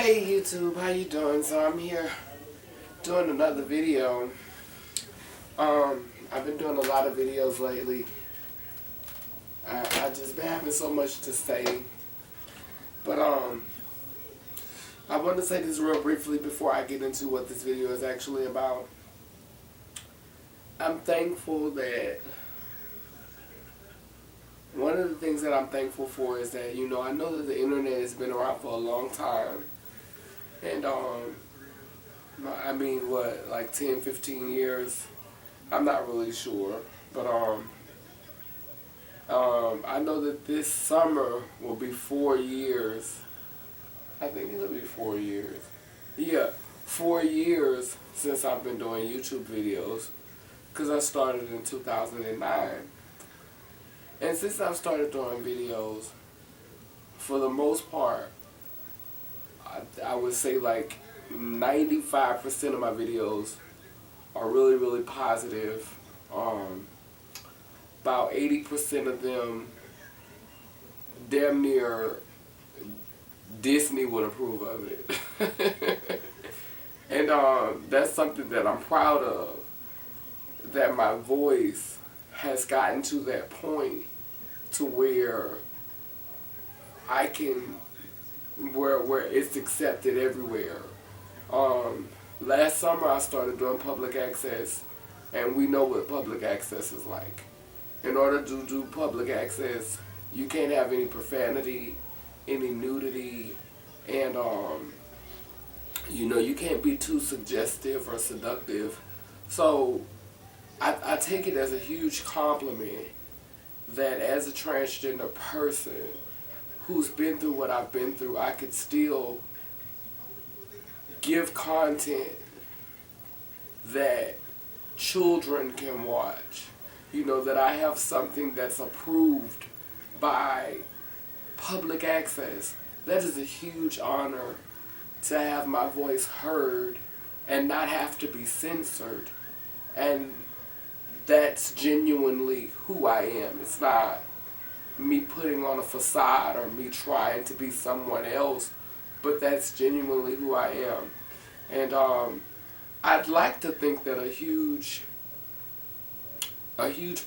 Hey YouTube, how you doing? So I'm here doing another video. I've been doing a lot of videos lately. I just been having so much to say. But I want to say this real briefly before I get into what this video is actually about. I'm thankful that one of the things that I'm thankful for is that, I know that the internet has been around for a long time. And I mean, what, like 10, 15 years? I'm not really sure. But I know that this summer will be 4 years. I think it'll be 4 years. Yeah, 4 years since I've been doing YouTube videos. Because I started in 2009. And since I've started doing videos, for the most part, I would say like 95% of my videos are really, really positive. About 80% of them, damn near, Disney would approve of it. And that's something that I'm proud of, that my voice has gotten to that point to where I can, where it's accepted everywhere. Last summer I started doing public access, and we know what public access is like. In order to do public access, you can't have any profanity, any nudity, and you can't be too suggestive or seductive. So I take it as a huge compliment that as a transgender person who's been through what I've been through, I could still give content that children can watch. That I have something that's approved by public access. That is a huge honor, to have my voice heard and not have to be censored. And that's genuinely who I am. It's not me putting on a facade or me trying to be someone else, but that's genuinely who I am. And I'd like to think that a huge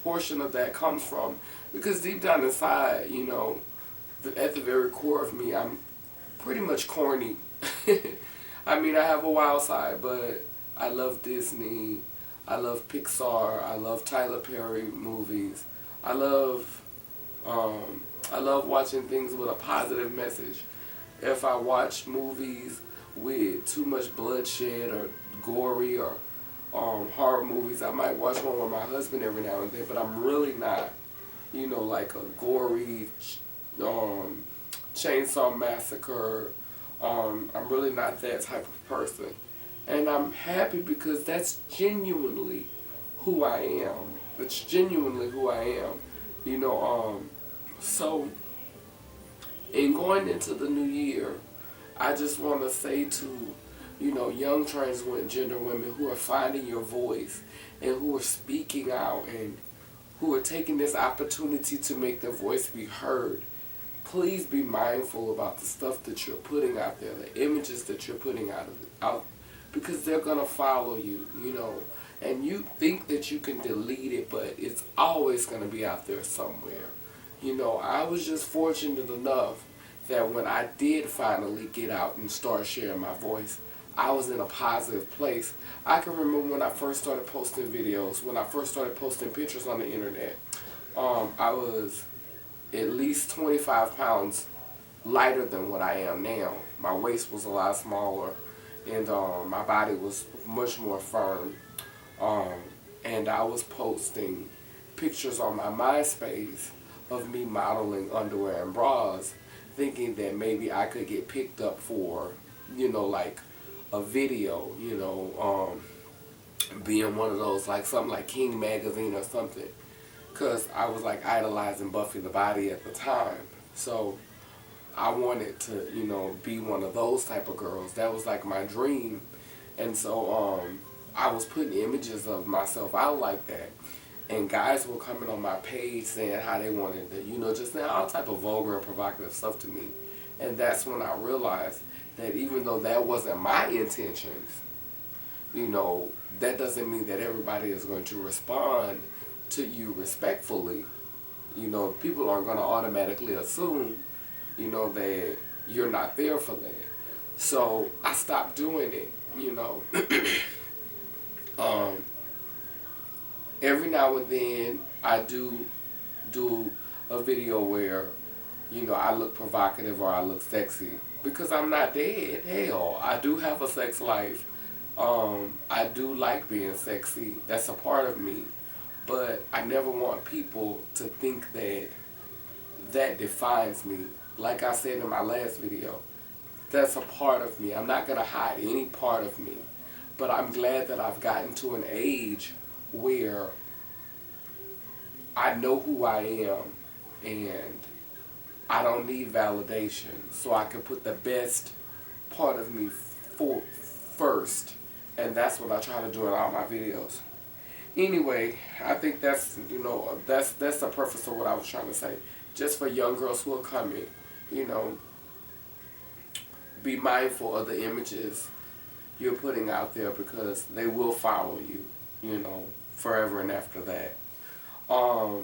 portion of that comes from, because deep down inside, at the very core of me, I'm pretty much corny. I mean, I have a wild side, but I love Disney, I love Pixar, I love Tyler Perry movies, I love watching things with a positive message. If I watch movies with too much bloodshed or gory or horror movies, I might watch one with my husband every now and then, but I'm really not, like a gory chainsaw massacre. I'm really not that type of person. And I'm happy because that's genuinely who I am. That's genuinely who I am. So in going into the new year, I just want to say to, young transgender women who are finding your voice and who are speaking out and who are taking this opportunity to make their voice be heard, please be mindful about the stuff that you're putting out there, the images that you're putting out, because they're going to follow you, and you think that you can delete it, but it's always going to be out there somewhere. I was just fortunate enough that when I did finally get out and start sharing my voice, I was in a positive place. I can remember when I first started posting videos, when I first started posting pictures on the internet, I was at least 25 pounds lighter than what I am now. My waist was a lot smaller, and my body was much more firm. And I was posting pictures on my MySpace of me modeling underwear and bras, thinking that maybe I could get picked up for, like a video, being one of those, like something like King Magazine or something. Because I was like idolizing Buffy the Body at the time. So I wanted to, be one of those type of girls. That was like my dream. And so I was putting images of myself out like that. And guys were coming on my page saying how they wanted to, just all type of vulgar and provocative stuff to me. And that's when I realized that even though that wasn't my intentions, you know, that doesn't mean that everybody is going to respond to you respectfully. You know, people aren't going to automatically assume, you know, that you're not there for that. So I stopped doing it, you know. um, every now and then I do a video where, you know, I look provocative or I look sexy because I'm not dead. Hell, I do have a sex life. I do like being sexy. That's a part of me. But I never want people to think that that defines me. Like I said in my last video, that's a part of me. I'm not going to hide any part of me. But I'm glad that I've gotten to an age where I know who I am and I don't need validation. So I can put the best part of me first. And that's what I try to do in all my videos. Anyway, I think that's, you know, that's the purpose of what I was trying to say. Just for young girls who are coming, you know, be mindful of the images you're putting out there because they will follow you, you know, forever and after that. I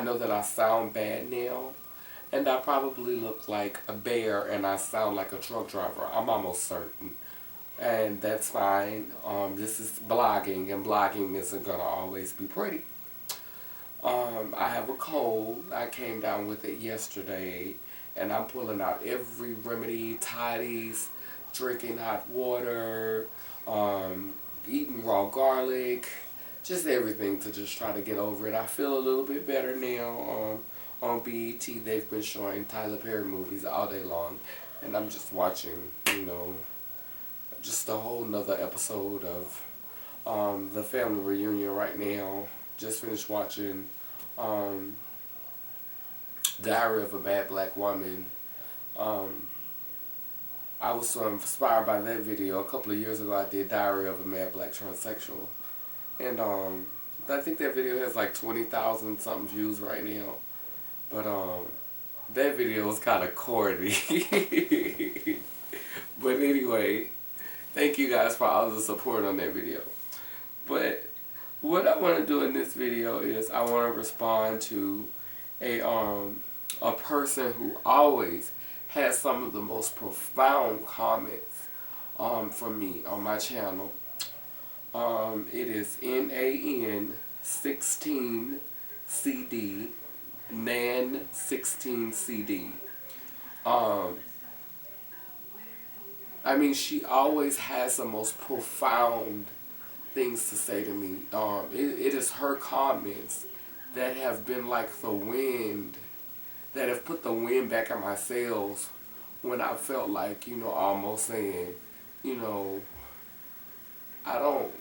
know that I sound bad now, and I probably look like a bear and I sound like a truck driver. I'm almost certain. And that's fine. This is blogging, and blogging isn't going to always be pretty. I have a cold. I came down with it yesterday, and I'm pulling out every remedy, toddies, drinking hot water, eating raw garlic, just everything to just try to get over it. I feel a little bit better now. On BET, they've been showing Tyler Perry movies all day long, and I'm just watching, you know, just a whole nother episode of the family reunion right now. Just finished watching Diary of a Mad Black Woman. I was so inspired by that video. A couple of years ago I did Diary of a Mad Black Transsexual. And I think that video has like 20,000 something views right now. But that video was kind of corny. But anyway, thank you guys for all the support on that video. But what I want to do in this video is I want to respond to a person who always has some of the most profound comments from me on my channel. It is NAN16CD, NAN16CD. I mean, she always has the most profound things to say to me. It is her comments that have been like the wind, that have put the wind back in my sails when I felt like, you know, almost saying, you know, I don't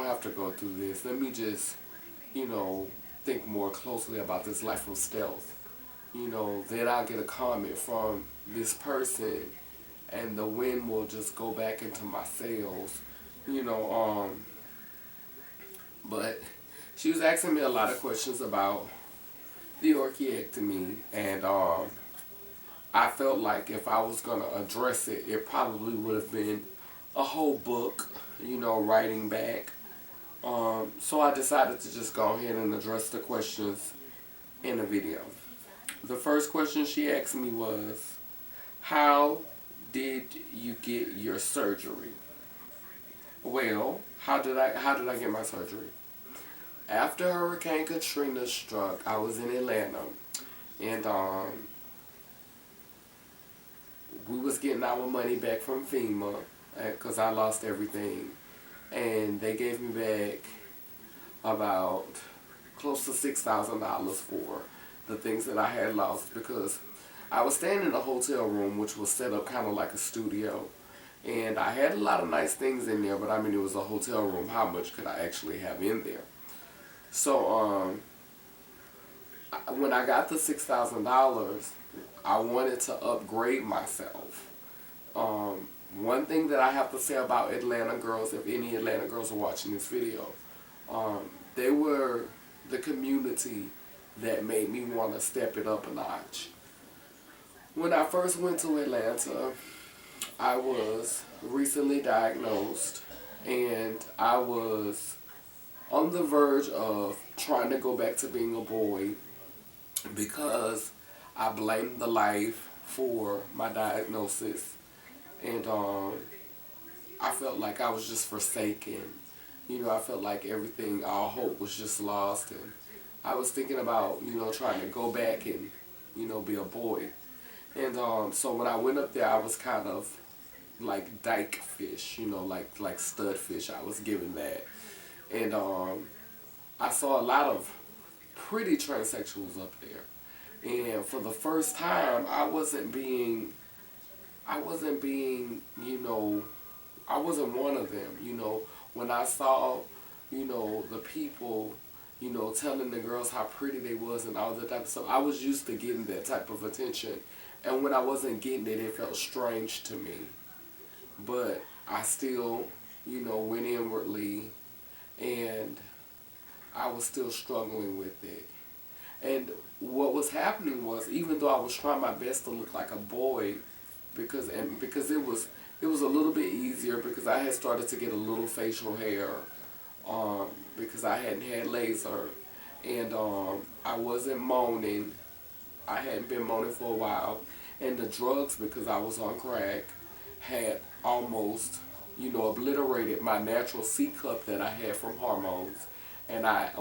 have to go through this. Let me just, you know, think more closely about this life of stealth. You know, then I'll get a comment from this person and the wind will just go back into my sails. You know, but she was asking me a lot of questions about the orchiectomy, and I felt like if I was going to address it, it probably would have been a whole book, you know, writing back. So I decided to just go ahead and address the questions in a video. The first question she asked me was, how did you get your surgery? Well, how did I get my surgery? After Hurricane Katrina struck, I was in Atlanta, and we was getting our money back from FEMA because I lost everything, and they gave me back about close to $6,000 for the things that I had lost, because I was staying in a hotel room which was set up kind of like a studio, and I had a lot of nice things in there, but I mean, it was a hotel room. How much could I actually have in there? So when I got the $6,000, I wanted to upgrade myself. One thing that I have to say about Atlanta girls, if any Atlanta girls are watching this video, they were the community that made me want to step it up a notch. When I first went to Atlanta, I was recently diagnosed and I was on the verge of trying to go back to being a boy because I blamed the life for my diagnosis. And I felt like I was just forsaken. I felt like everything, all hope was just lost. And I was thinking about, trying to go back and, be a boy. And so when I went up there, I was kind of like dyke fish, like stud fish. I was given that. And I saw a lot of pretty transsexuals up there. And for the first time, I wasn't one of them. When I saw, the people, telling the girls how pretty they was and all that type of stuff, I was used to getting that type of attention. And when I wasn't getting it, it felt strange to me. But I still, went inwardly and I was still struggling with it. And what was happening was, even though I was trying my best to look like a boy, because it was a little bit easier because I had started to get a little facial hair, because I hadn't had laser, and I wasn't moaning. I hadn't been moaning for a while, and the drugs, because I was on crack, had almost, obliterated my natural C cup that I had from hormones, and I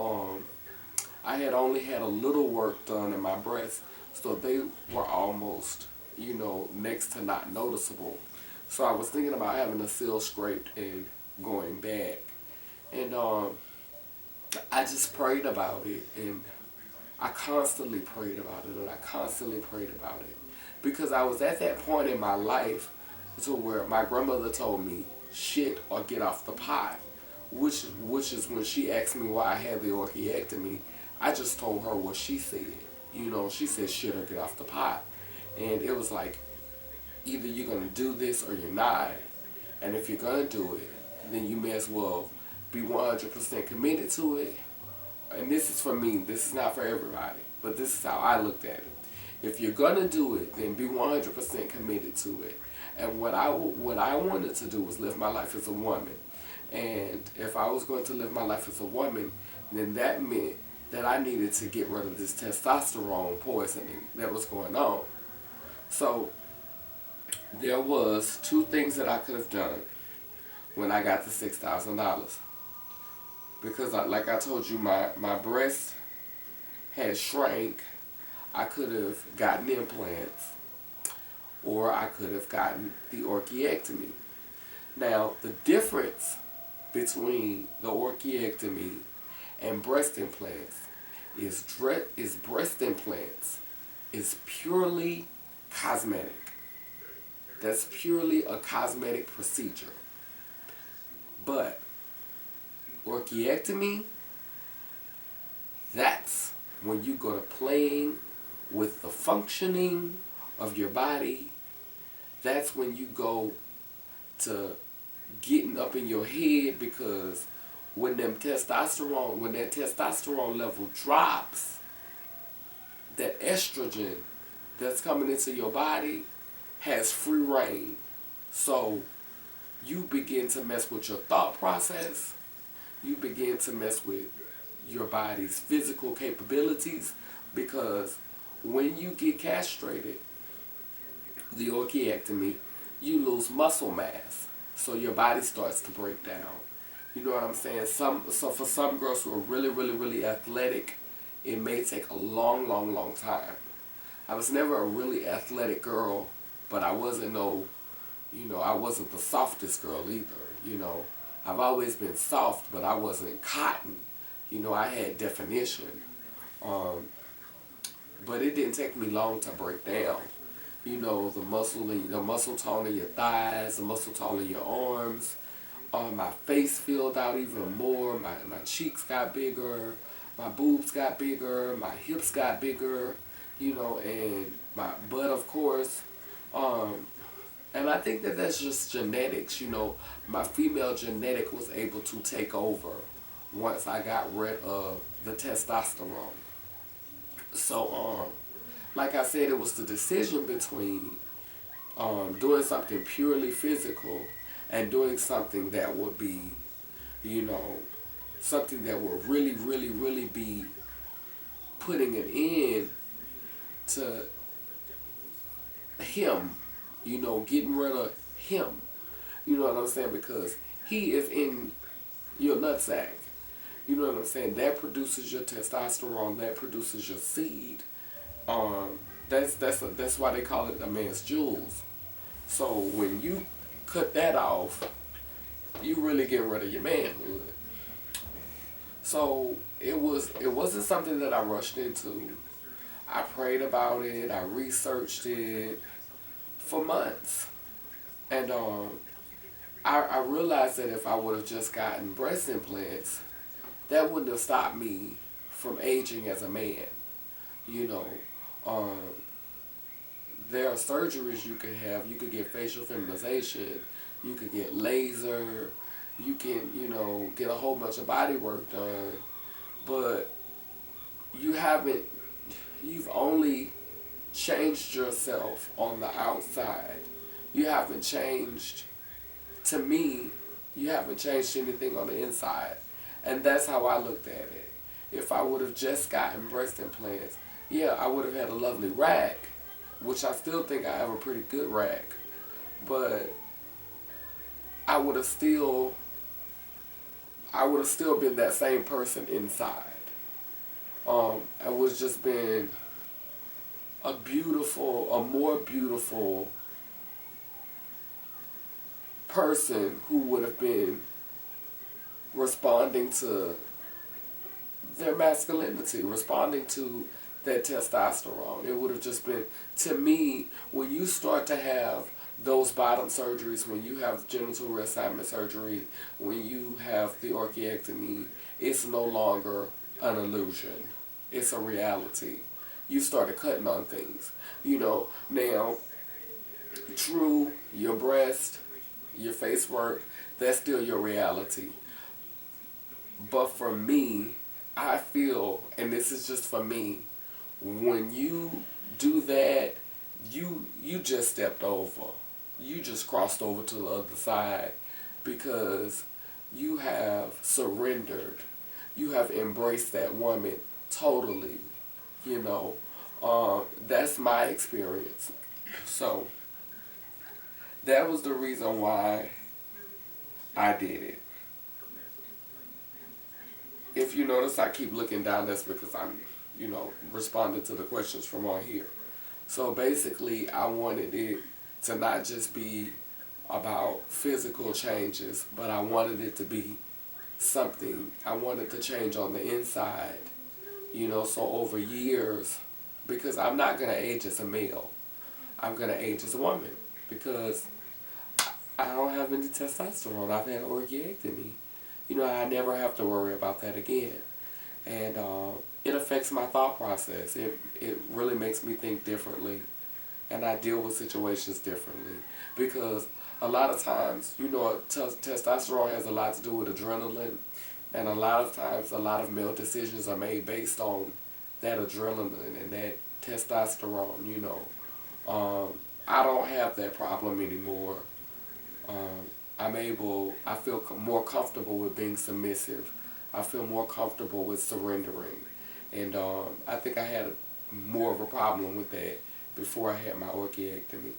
had only had a little work done in my breasts, so they were almost, next to not noticeable. So I was thinking about having a seal scraped and going back. And I just prayed about it, and I constantly prayed about it, and I constantly prayed about it. Because I was at that point in my life to where my grandmother told me, shit or get off the pot. Which is when she asked me why I had the orchiectomy, I just told her what she said. She said shit or get off the pot. And it was like, either you're going to do this or you're not. And if you're going to do it, then you may as well be 100% committed to it. And this is for me, this is not for everybody, but this is how I looked at it. If you're going to do it, then be 100% committed to it. And what I wanted to do was live my life as a woman. And if I was going to live my life as a woman, then that meant that I needed to get rid of this testosterone poisoning that was going on. So there was two things that I could have done when I got the $6,000. Because like I told you, my breast had shrank. I could have gotten implants, or I could have gotten the orchiectomy. Now, the difference between the orchiectomy and breast implants is breast implants is purely cosmetic. That's purely a cosmetic procedure. But orchiectomy, that's when you go to playing with the functioning of your body. That's when you go to getting up in your head, because when that testosterone level drops, that estrogen that's coming into your body has free reign. So you begin to mess with your thought process. You begin to mess with your body's physical capabilities, because when you get castrated, the orchiectomy, you lose muscle mass. So your body starts to break down. You know what I'm saying? So for some girls who are really, really, really athletic, it may take a long, long, long time. I was never a really athletic girl, but I wasn't I wasn't the softest girl either. I've always been soft, but I wasn't cotton. I had definition. But it didn't take me long to break down. The muscle tone in your thighs, the muscle tone in your arms. My face filled out even more. My cheeks got bigger. My boobs got bigger. My hips got bigger. And my butt, of course. And I think that that's just genetics. My female genetic was able to take over once I got rid of the testosterone. So, like I said, it was the decision between doing something purely physical and doing something that would be, you know, something that would really, really, really be putting an end to him, getting rid of him. You know what I'm saying? Because he is in your nutsack. You know what I'm saying? That produces your testosterone. That produces your seed. Um, that's why they call it a man's jewels. So when you cut that off, you really getting rid of your manhood. So it wasn't something that I rushed into. I prayed about it. I researched it for months, and I realized that if I would have just gotten breast implants, that wouldn't have stopped me from aging as a man. You know, um, there are surgeries you can have. You could get facial feminization. You could get laser. You can, get a whole bunch of body work done. But you haven't, you've only changed yourself on the outside. You haven't changed, to me, you haven't changed anything on the inside. And that's how I looked at it. If I would have just gotten breast implants, yeah, I would have had a lovely rack, which I still think I have a pretty good rack. But I would have still, been that same person inside. I would have just been a more beautiful person who would have been responding to their masculinity, responding to that testosterone. It would have just been, to me, when you start to have those bottom surgeries, when you have genital reassignment surgery, when you have the orchiectomy, it's no longer an illusion. It's a reality. You started cutting on things. Now, true, your breast, your face work, that's still your reality. But for me, I feel, and this is just for me, when you do that, you just stepped over. You just crossed over to the other side because you have surrendered. You have embraced that woman totally. That's my experience. So that was the reason why I did it. If you notice I keep looking down, that's because I'm, responding to the questions from on here. So basically, I wanted it to not just be about physical changes, but I wanted it to be something. I wanted to change on the inside, so over years, because I'm not going to age as a male. I'm going to age as a woman because I don't have any testosterone. I've had orchiectomy. I never have to worry about that again. And it affects my thought process. It really makes me think differently. And I deal with situations differently. Because a lot of times, testosterone has a lot to do with adrenaline. And a lot of times, a lot of male decisions are made based on that adrenaline and that testosterone, I don't have that problem anymore. I feel more comfortable with being submissive. I feel more comfortable with surrendering. And I think I had more of a problem with that before I had my orchiectomy.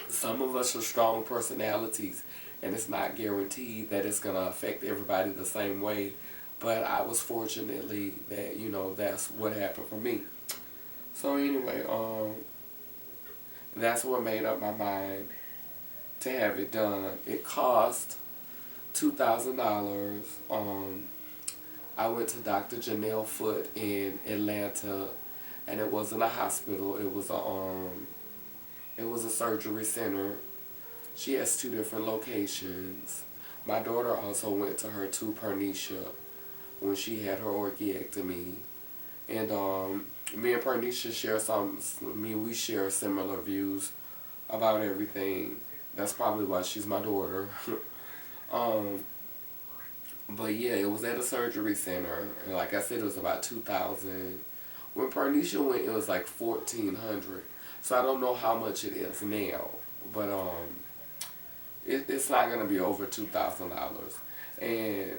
Some of us are strong personalities, and it's not guaranteed that it's going to affect everybody the same way. But I was fortunately that, that's what happened for me. So anyway, that's what made up my mind to have it done. It cost $2,000. I went to Dr. Janelle Foote in Atlanta, and it wasn't a hospital. It was a surgery center. She has 2 different locations. My daughter also went to her too, Pernisha, when she had her orchiectomy. And me and Pernisha we share similar views about everything. That's probably why she's my daughter. But yeah, it was at a surgery center. And like I said, it was about $2,000 When Pernisha went, it was like 1,400. So I don't know how much it is now, but it's not gonna be over $2,000. And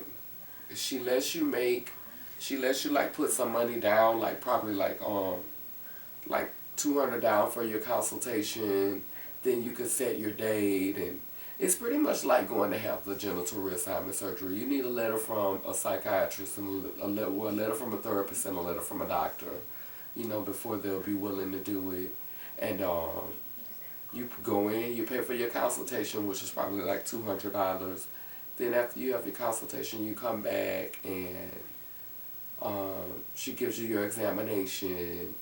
she lets you make, she lets you like put some money down, like probably like 200 down for your consultation. Then you can set your date, and it's pretty much like going to have the genital reassignment surgery. You need a letter from a psychiatrist and a letter from a therapist and a letter from a doctor, before they'll be willing to do it. And you go in, you pay for your consultation, which is probably like $200. Then after you have your consultation, you come back and she gives you your examination,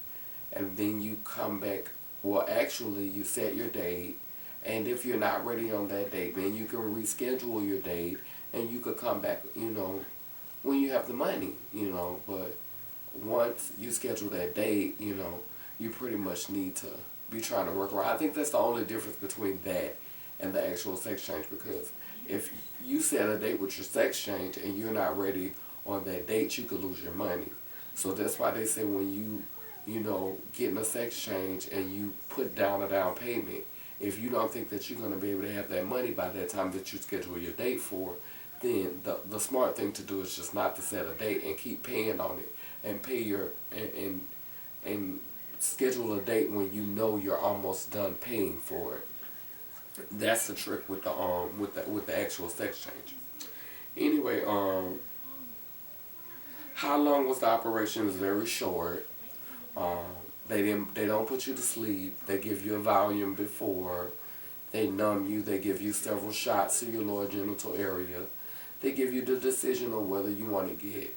and then you come back. Well, actually, you set your date, and if you're not ready on that date, then you can reschedule your date, and you could come back, when you have the money, But once you schedule that date, you pretty much need to be trying to work around. I think that's the only difference between that and the actual sex change, because if you set a date with your sex change and you're not ready on that date, you could lose your money. So that's why they say when getting a sex change and you put down a down payment, if you don't think that you're going to be able to have that money by that time that you schedule your date for, then the smart thing to do is just not to set a date and keep paying on it, and pay your and schedule a date when you know you're almost done paying for it. That's the trick with the actual sex change. Anyway, how long was the operation? Is very short. Um, they don't put you to sleep. They give you a Valium before. They numb you. They give you several shots to your lower genital area. They give you the decision on whether you want to get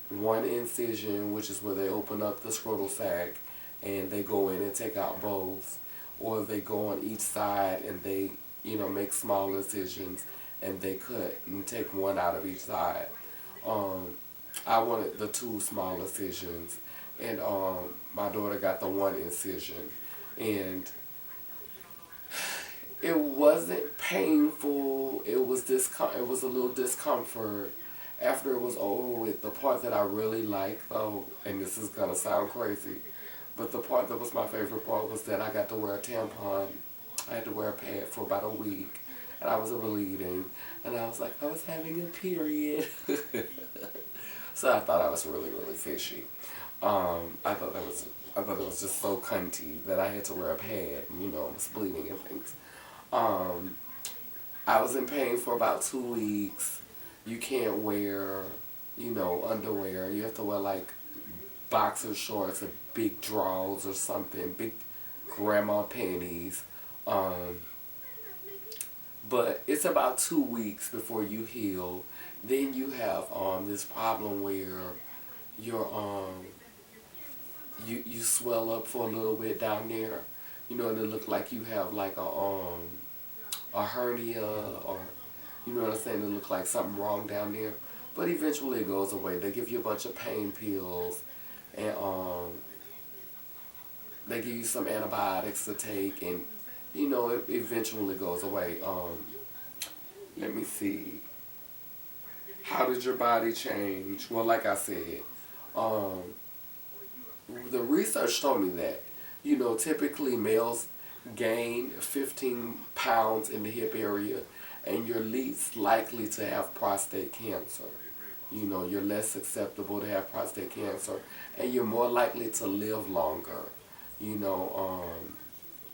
one incision, which is where they open up the scrotal sac and they go in and take out both, or they go on each side and they, make small incisions and they cut and take one out of each side. Um, I wanted the two small incisions, and my daughter got the one incision, and it wasn't painful. It was a little discomfort after it was over with. The part that I really liked, though, and this is gonna sound crazy, but the part that was my favorite part was that I got to wear a tampon. I had to wear a pad for about a week, and I was bleeding, and I was like, I was having a period. So I thought I was really, really fishy. I thought it was just so cunty that I had to wear a pad, I was bleeding and things. Um, I was in pain for about 2 weeks. You can't wear, underwear. You have to wear like boxer shorts or big drawers or something, big grandma panties. Um, but it's about 2 weeks before you heal. Then you have this problem where your you swell up for a little bit down there, and it look like you have like a hernia, or you know what I'm saying. It look like something wrong down there, but eventually it goes away. They give you a bunch of pain pills, and they give you some antibiotics to take, and it eventually goes away. Let me see. How did your body change? Well, like I said, um, the research told me that, typically males gain 15 pounds in the hip area, and you're least likely to have prostate cancer. You're less susceptible to have prostate cancer, and you're more likely to live longer. You know,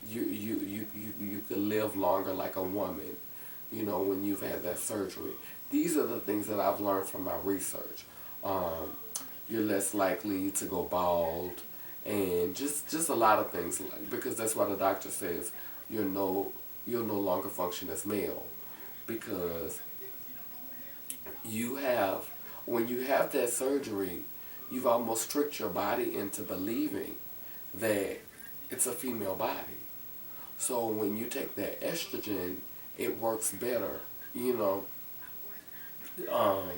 you can live longer like a woman, when you've had that surgery. These are the things that I've learned from my research. Um, you're less likely to go bald, and just a lot of things, because that's why the doctor says you'll no longer function as male, because you have when you have that surgery, you've almost tricked your body into believing that it's a female body. So when you take that estrogen, it works better. You know, um,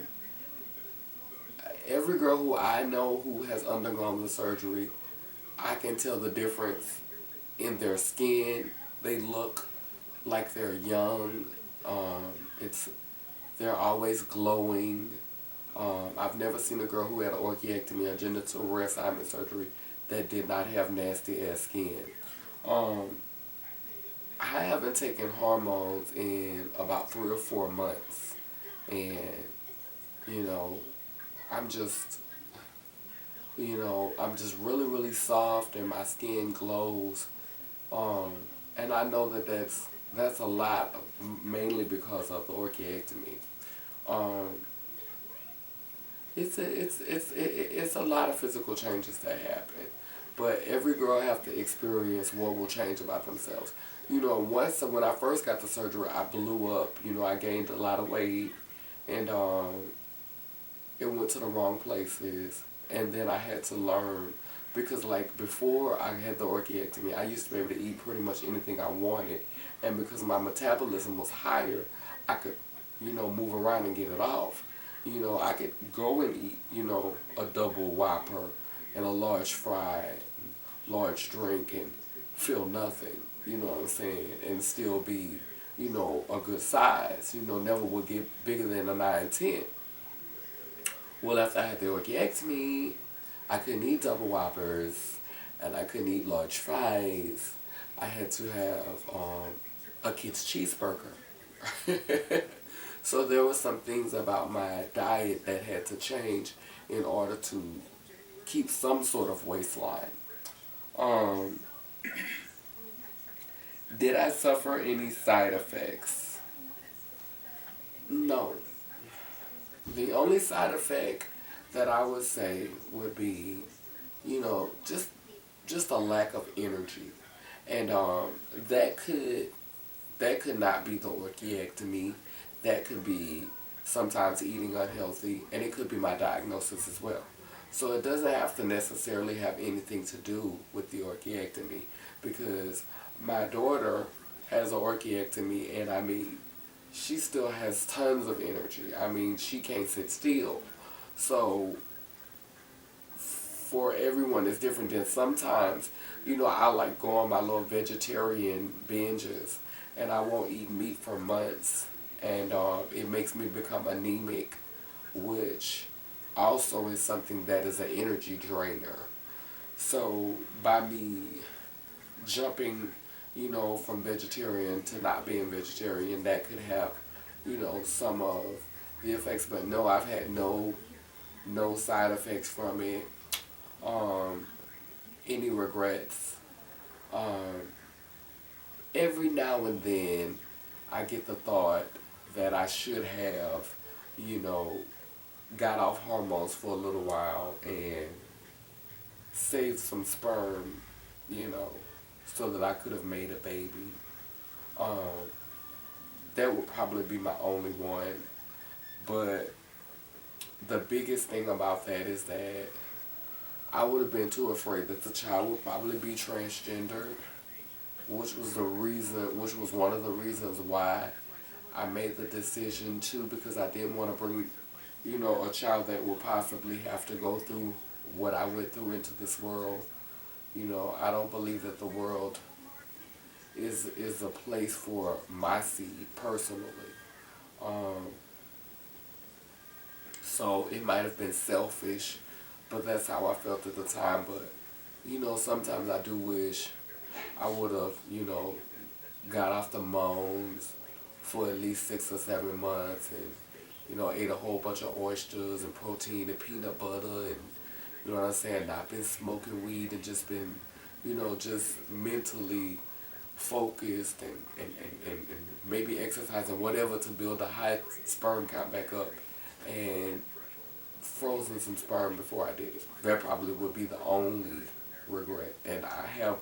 every girl who I know who has undergone the surgery, I can tell the difference in their skin. They look like they're young. It's They're always glowing. I've never seen a girl who had an orchiectomy or genital reassignment surgery that did not have nasty ass skin. Um, I haven't taken hormones in about 3 or 4 months, and you know, I'm just, I'm just really, really soft, and my skin glows. Um, and I know that that's a lot, mainly because of the orchiectomy. Um, it's a lot of physical changes that happen, but every girl have to experience what will change about themselves. Once when I first got the surgery, I blew up. I gained a lot of weight, and it went to the wrong places, and then I had to learn. Because like before I had the orchiectomy, I used to be able to eat pretty much anything I wanted, and because my metabolism was higher, I could, move around and get it off. I could go and eat, a double Whopper and a large fry, large drink, and feel nothing. You know what I'm saying? And still be, a good size. Never would get bigger than a 9-10. Well, after I had the orchiectomy, I couldn't eat double Whoppers, and I couldn't eat large fries. I had to have a kid's cheeseburger. So there were some things about my diet that had to change in order to keep some sort of waistline. Um, did I suffer any side effects? No. The only side effect that I would say would be, just a lack of energy, and that could that could not be the orchiectomy. That could be sometimes eating unhealthy, and it could be my diagnosis as well. So it doesn't have to necessarily have anything to do with the orchiectomy, because my daughter has an orchiectomy, and I mean, she still has tons of energy. I mean, she can't sit still. So for everyone, it's different. Than sometimes, I like go on my little vegetarian binges, and I won't eat meat for months, and it makes me become anemic, which also is something that is an energy drainer. So by me jumping, from vegetarian to not being vegetarian, that could have, some of the effects. But no, I've had no side effects from it. Um, any regrets? Um, every now and then, I get the thought that I should have, you know, got off hormones for a little while and saved some sperm, so that I could have made a baby. Um, that would probably be my only one. But the biggest thing about that is that I would have been too afraid that the child would probably be transgender, which was one of the reasons why I made the decision too, because I didn't want to bring, a child that will possibly have to go through what I went through into this world. I don't believe that the world is a place for my seed personally. Um, so it might have been selfish, but that's how I felt at the time. But sometimes I do wish I would have, got off the moans for at least 6 or 7 months, and ate a whole bunch of oysters and protein and peanut butter, and you know what I'm saying, not been smoking weed, and just been, just mentally focused, and maybe exercising, whatever, to build a high sperm count back up, and frozen some sperm before I did it. That probably would be the only regret. And I have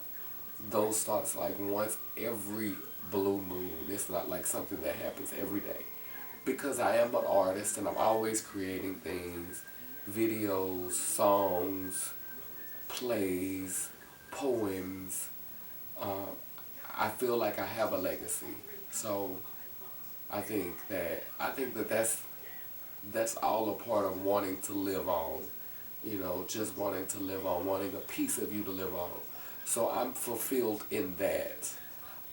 those thoughts like once every blue moon. It's not like something that happens every day. Because I am an artist, and I'm always creating things, videos, songs, plays, poems. Um, I feel like I have a legacy. So I think that that's all a part of wanting to live on. Just wanting to live on, wanting a piece of you to live on. So I'm fulfilled in that.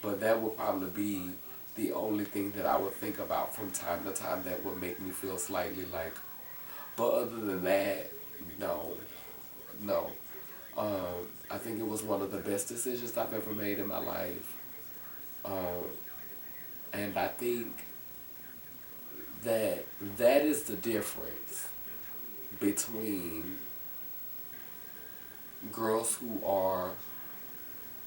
But that would probably be the only thing that I would think about from time to time that would make me feel slightly like, But other than that, no, no. I think it was one of the best decisions I've ever made in my life. Um, and I think that that is the difference between girls who are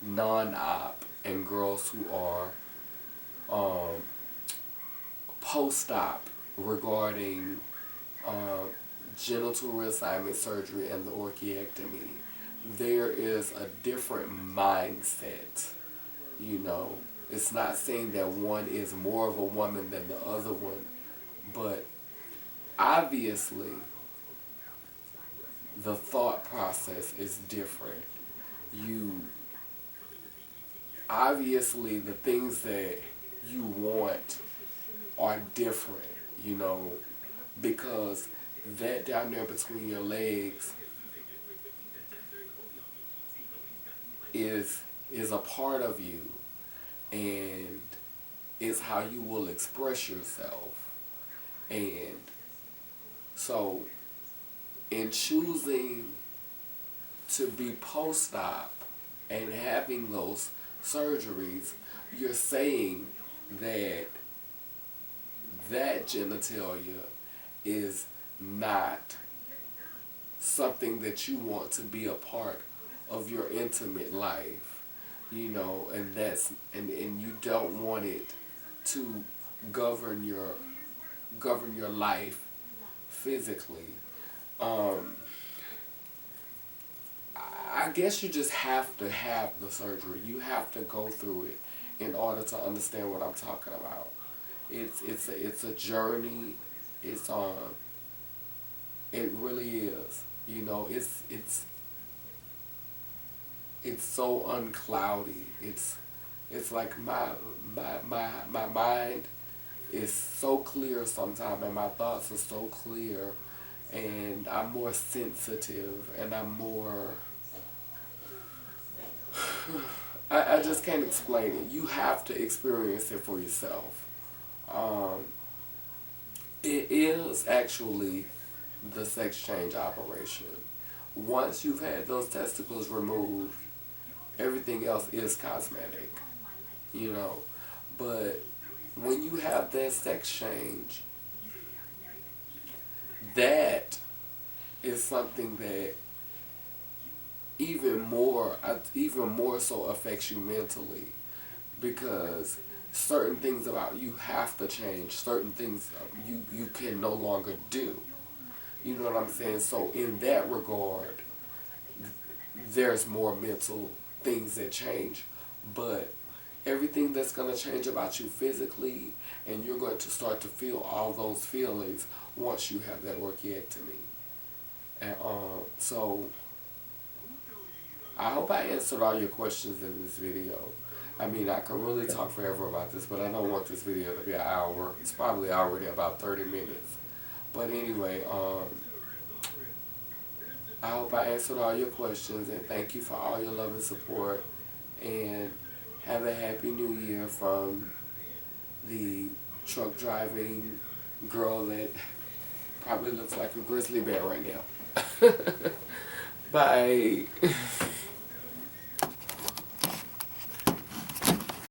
non-op and girls who are um, post-op regarding um, genital reassignment surgery and the orchiectomy. There is a different mindset, you know. It's not saying that one is more of a woman than the other one, but obviously the thought process is different. You obviously the things that you want are different, you know, because that down there between your legs is a part of you, and it's how you will express yourself. And so in choosing to be post-op and having those surgeries, you're saying that that genitalia is not something that you want to be a part of your intimate life, you know, and you don't want it to govern your life physically. Um, I guess you just have to have the surgery. You have to go through it in order to understand what I'm talking about. It's a journey. It's it really is. You know, it's so uncloudy. It's like my mind is so clear sometimes, and my thoughts are so clear, and I'm more sensitive, and I'm more. I just can't explain it. You have to experience it for yourself. Um, it is actually the sex change operation. Once you've had those testicles removed, everything else is cosmetic, you know. But when you have that sex change, that is something that even more so affects you mentally, because certain things about you have to change. Certain things you can no longer do. You know what I'm saying? So in that regard, there's more mental things that change, but everything that's going to change about you physically, and you're going to start to feel all those feelings once you have that orchiectomy. And so I hope I answered all your questions in this video. I mean, I could really talk forever about this, but I don't want this video to be an hour. It's probably already about 30 minutes. But anyway, I hope I answered all your questions, and thank you for all your love and support. And have a happy new year from the truck driving girl that probably looks like a grizzly bear right now. Bye.